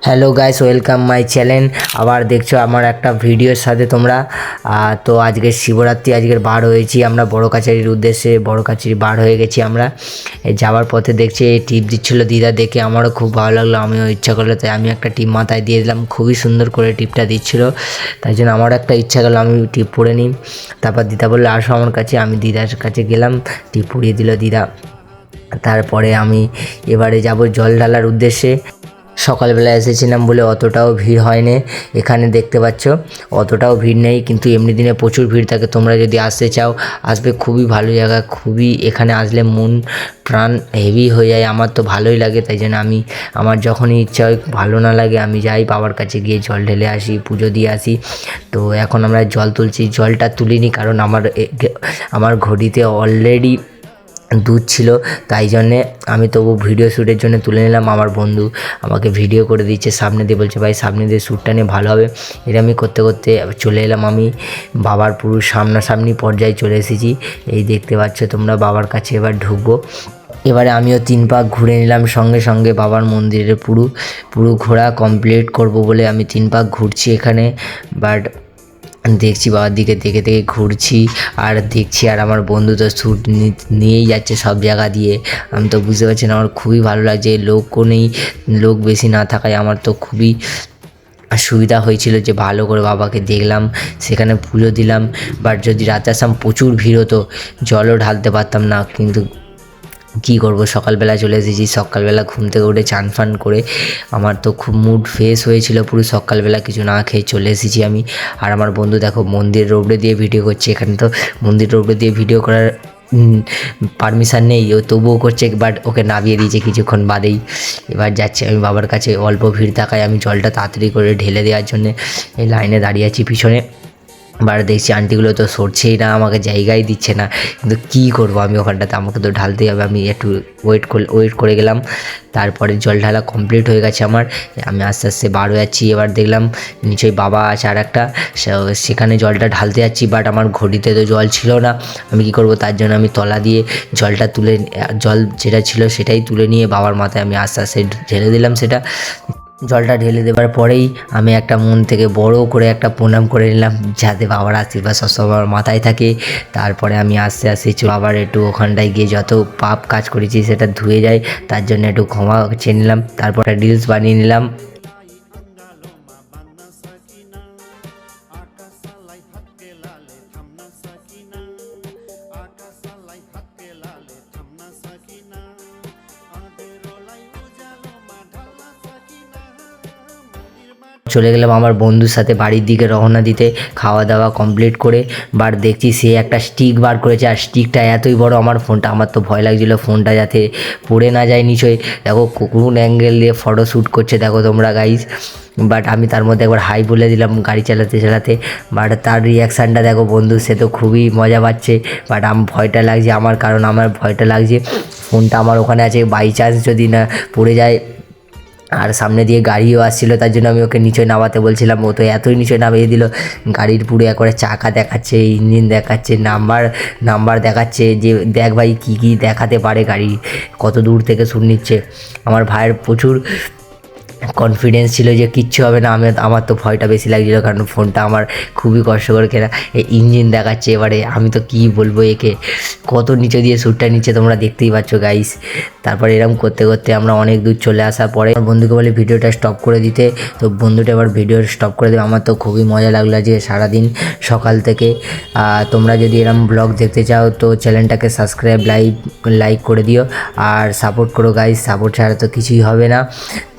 Hello guys, welcome my channel. আবার দেখছো আমার একটা ভিডিওর সাথে তোমরা। তো আজকে শিবরাত্রি, আজকের বার হয়েছি আমরা বড় কাছারির উদ্দেশ্যে। বড় কাছারি বার হয়ে গেছি আমরা। যাওয়ার পথে দেখছি এই টিপ দিচ্ছিলো দিদা, দেখে আমারও খুব ভালো লাগলো, আমিও ইচ্ছা করলো, তাই আমি একটা টিপ মাথায় দিয়ে দিলাম। খুবই সুন্দর করে টিপটা দিচ্ছিলো, তাই জন্য আমারও একটা ইচ্ছা করলো আমি টিপ পরে নিই। তারপর দিদা বললো আসো আমার কাছে, আমি দিদার কাছে গেলাম, টিপ পরিয়ে দিল দিদা। তারপরে আমি এবারে যাব জল ঢালার উদ্দেশ্যে। সকালবেলা এসেছিলাম বলে অতটাও ভিড় হয়নি। এখানে দেখতে পাচ্ছ অতটাও ভিড় নেই, কিন্তু এমনি দিনে প্রচুর ভিড় থাকে। তোমরা যদি আসতে চাও আসবে, খুবই ভালো জায়গা, খুবই এখানে আসলে মন প্রাণ হেভি হয়ে যায়। আমার তো ভালোই লাগে, তাই জন্য আমার যখনই ইচ্ছা হয়, ভালো না লাগে, আমি যাই বাবার কাছে গিয়ে জল ঢেলে আসি, পুজো দিয়ে আসি। তো এখন আমরা জল তুলছি, জলটা তুলিনি কারণ আমার ঘড়িতে অলরেডি দুধ ছিল, তাই জন্যে আমি তবু ভিডিও শ্যুটের জন্য তুলে নিলাম। আমার বন্ধু আমাকে ভিডিও করে দিচ্ছে সামনে দিয়ে, বলছে ভাই সামনে দিয়ে শ্যুটটা নিয়ে ভালো হবে। এটা আমি করতে করতে চলে এলাম, আমি বাবার পুরো সামনাসামনি পর্যায়ে চলে এসেছি। এই দেখতে পাচ্ছ তোমরা, বাবার কাছে এবার ঢুকবো। এবারে আমিও 3 পাক ঘুরে নিলাম সঙ্গে সঙ্গে বাবার মন্দিরে। পুরো ঘোরা কমপ্লিট করব বলে আমি 3 পাক ঘুরছি এখানে। বাট দেখছি বাবার দিকে দেখে দেখে ঘুরছি আর দেখছি, আর আমার বন্ধু তো শ্যুট নিয়েই যাচ্ছে সব জায়গা দিয়ে। আমি তো বুঝতে পারছি না, আমার খুবই ভালো লাগছে। লোকও নেই, লোক বেশি না থাকায় আমার তো খুবই সুবিধা হয়েছিল যে ভালো করে বাবাকে দেখলাম, সেখানে পুজো দিলাম। বাট যদি রাতে আসতাম প্রচুর ভিড় হতো, জলও ঢালতে পারতাম না। কিন্তু কী করবো, সকালবেলা চলে এসেছি। সকালবেলা ঘুম থেকে উঠে চান ফান করে আমার তো খুব মুড ফ্রেশ হয়েছিল পুরো। সকালবেলা কিছু না খেয়ে চলে এসেছি আমি। আর আমার বন্ধু দেখো মন্দির রোডে দিয়ে ভিডিও করছে। এখানে তো মন্দির রোডে দিয়ে ভিডিও করার পারমিশান নেই, ও তবুও করছে। বাট ওকে নামিয়ে দিয়েছে কিছুক্ষণ বাদেই। এবার যাচ্ছি আমি বাবার কাছে। অল্প ভিড় থাকায় আমি জলটা তাড়াতাড়ি করে ঢেলে দেওয়ার জন্যে এই লাইনে দাঁড়িয়ে আছি পিছনে। এবার দেখছি আন্টিগুলো তো সরছেই না, আমাকে জায়গায় দিচ্ছে না। কিন্তু কী করবো আমি ওখানটাতে, আমাকে তো ঢালতেই হবে। আমি একটু ওয়েট করে গেলাম। তারপরে জল ঢালা কমপ্লিট হয়ে গেছে আমার। আমি আস্তে আস্তে বার হয়ে যাচ্ছি। এবার দেখলাম নিশ্চয়ই বাবা আছে আর একটা, সেখানে জলটা ঢালতে যাচ্ছি। বাট আমার ঘড়িতে তো জল ছিল না, আমি কী করবো। তার জন্য আমি তলা দিয়ে জলটা তুলে, জল যেটা ছিল সেটাই তুলে নিয়ে বাবার মাথায় আমি আস্তে আস্তে ঢেলে দিলাম। সেটা জলটা ঢেলে দেওয়ার পরেই আমি একটা মন থেকে বড় করে একটা প্রণাম করে নিলাম, যাতে বাবার আশীর্বাদ সবসময় আমার মাথায় থাকে। তারপরে আমি আস্তে আস্তে আবার একটু ওখানটায় গিয়ে যত পাপ কাজ করেছি সেটা ধুয়ে যায়, তার জন্য একটু ক্ষমা চেয়ে নিলাম। তারপর একটা রিলস বানিয়ে নিলাম। চলে গেলাম আমার বন্ধুর সাথে বাড়ির দিকে রওনা দিতে, খাওয়া দাওয়া কমপ্লিট করে। বার দেখছি সে একটা স্টিক বার করেছে, আর স্টিকটা এতই বড়, আমার তো ভয় লাগছিলো ফোনটা যাতে পড়ে না যায় নিচয়। দেখো কোন অ্যাঙ্গেল দিয়ে ফটো শ্যুট করছে দেখো তোমরা গাইজ। বাট আমি তার মধ্যে একবার হাই বলে দিলাম গাড়ি চালাতে চালাতে। বাট তার রিয়াকশানটা দেখো বন্ধু, সে তো খুবই মজা পাচ্ছে। বাট ভয়টা লাগছে আমার, কারণ আমার ভয়টা লাগছে ফোনটা আমার ওখানে আছে, বাই চান্স যদি না পড়ে যায়। আর সামনে দিয়ে গাড়িও আসছিলো, তার জন্য আমি ওকে নিচে নামাতে বলছিলাম, ও তো এতই নিচে নামিয়ে দিল। গাড়ির পুরো একবারে চাকা দেখাচ্ছে, ইঞ্জিন দেখাচ্ছে, নাম্বার দেখাচ্ছে, যে দেখ ভাই কী কী দেখাতে পারে গাড়ি, কত দূর থেকে শুট নিচ্ছে। আমার ভাইয়ের প্রচুর কনফিডেন্স ছিল যে কিচ্ছু হবে না। আমার তো ভয়টা বেশি লাগছিলো, কারণ ফোনটা আমার খুবই কষ্ট করে কেনা। এই ইঞ্জিন দেখাচ্ছে, এবারে আমি তো কী বলবো একে, কত নিচে দিয়ে শ্যুটটা নিচ্ছে তোমরা দেখতেই পাচ্ছ গাইস। তারপর এরকম করতে করতে আমরা অনেক দূর চলে আসার পরে আমার বন্ধুকে বলে ভিডিওটা স্টপ করে দিতে, তো বন্ধুটা এবার ভিডিও স্টপ করে দেবে। আমার তো খুবই মজা লাগলো যে সারাদিন সকাল থেকে। তোমরা যদি এরকম ব্লগ দেখতে চাও তো চ্যানেলটাকে সাবস্ক্রাইব লাইক করে দিও, আর সাপোর্ট করো গাইস, সাপোর্ট ছাড়া তো কিছুই হবে না।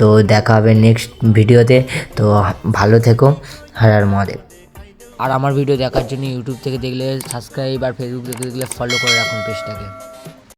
তো দেখা হবে নেক্সট ভিডিওতে। তো ভালো থেকো, হর হর মহাদেব। আর আমার ভিডিও দেখার জন্য ইউটিউব থেকে দেখলে সাবস্ক্রাইব, আর ফেসবুক থেকে দেখলে ফলো করে রাখুন পেজটাকে।